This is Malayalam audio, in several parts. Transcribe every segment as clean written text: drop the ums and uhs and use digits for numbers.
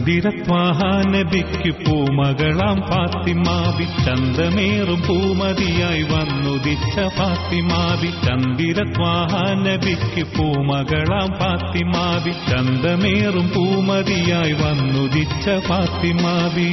ചന്ദിരത്വാഹ നബിക്ക് പൂമകളാം ഫാത്തിമാബി ചന്തമേറും പൂമതിയായി വന്നുദിച്ച ഫാത്തിമാബി ചന്ദിരത്വാഹ നബിക്ക് പൂമകളാം ഫാത്തിമാബി ചന്തമേറും പൂമതിയായി വന്നുദിച്ച ഫാത്തിമാബി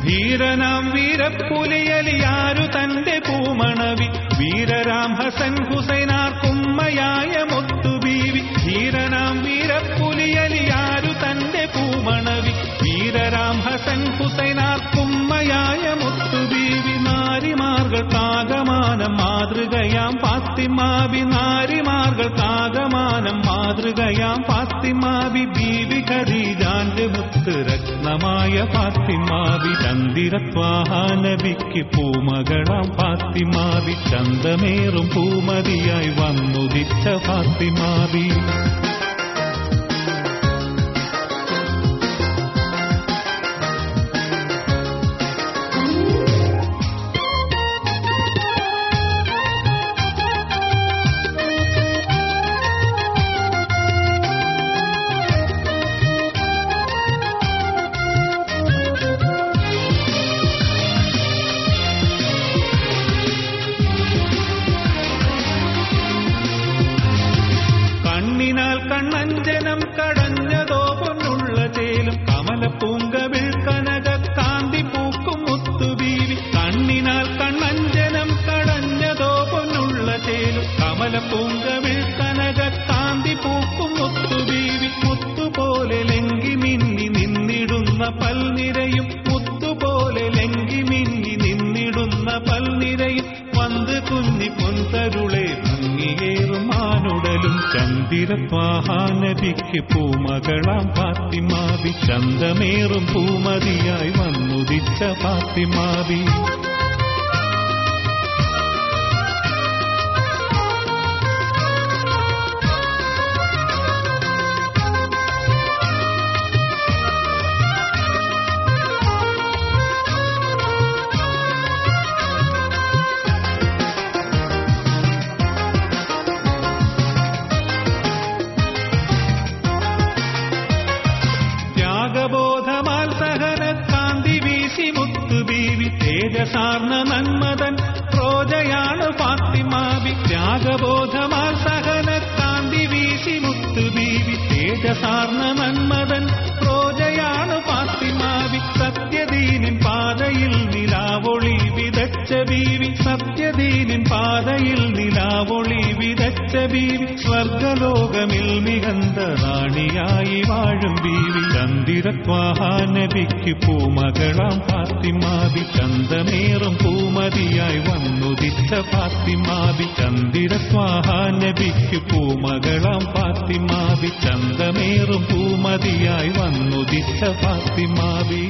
ധീരനാം വീരപ്പുലിയലിയാരു തന്റെ പൂമണവി വീരരാം ഹസൻ ഹുസൈനാർക്കുമ്മയായ മുത്തുബീവി ധീരനാം വീരപ്പുലിയലിയാരു തന്റെ പൂമണവി വീരരാം ഹസൻ ഹുസൈനാർക്കുമ്മയായ മുത്തുബീവി നാരിമാർഗൾക്കാകമാനം മാതൃകയാം ഫാത്തിമാബി നാരിമാർഗൾക്കാകമാനം മാതൃകയാം ഫാത്തിമാബി ബീവി ഖദീജാന്റെ മുത്ത് രത്നമായ ഫാത്തിമാബി ചന്ദിരത്വാഹ നബിക്ക് പൂമകളാം ഫാത്തിമാബി ചന്തമേറും പൂമതിയായി വന്നുദിച്ച ഫാത്തിമാബി കണ്ണഞ്ജനം കടഞ്ഞതോ പൊന്നുള്ള ചേലും കമലപ്പൂങ്കവിൾ കനക കാന്തി പൂക്കും മുത്തുബീവി കണ്ണിനാൽ കണ്ണഞ്ജനം കടഞ്ഞതോ പൊന്നുള്ള ചേലും കമലപ്പൂങ്കവിൾ കനക കാന്തി പൂക്കും മുത്തുബീവി മുത്തുപോലെ ലങ്കി മിന്നി നിന്നിടുന്ന പൽനിരയും മുത്തുപോലെ ലങ്കി മിന്നി നിന്നിടുന്ന പൽനിരയും വന്ന് കുഞ്ഞി പൊൻതരുളെ ഭംഗിയേറും മാനുടലും ചന്ദിരത്വാഹ നബിക്ക് പൂമകളാം ഫാത്തിമാബി ചന്തമേറും പൂമതിയായി വന്നുദിച്ച ഫാത്തിമാബി ത്യാഗബോധമാൽ സഹനക്കാന്തി വീശി മുത്തുബീവി തേജസാർന്ന നന്മതൻ പ്രോജയാണ് ഫാത്തിമാബി ത്യാഗബോധമാൽ സഹനക്കാന്തി വീശി മുത്തുബീവി തേജസാർന്ന നന്മതൻ പ്രോജയാണ് ഫാത്തിമാബി സത്യദീനിൻ പാതയിൽ നിലാവൊളി വിതച്ച ബീവി സത്യദീനിൻ പാതയിൽ നിലാവൊളി വിതച്ച ബീവി സ്വർഗലോകമിൽ മികந்த റാണിയായി വാഴും ബീവി ചന്ദിരത്വാഹ നബിക്ക് പൂമകളാം ഫാത്തിമാബി ചന്തമേറും പൂമതിയായി വന്നുദിച്ച ഫാത്തിമാബി ചന്ദിരത്വാഹ നബിക്ക് പൂമകളാം ഫാത്തിമാബി ചന്തമേറും പൂമതിയായി വന്നുദിച്ച ഫാത്തിമാബി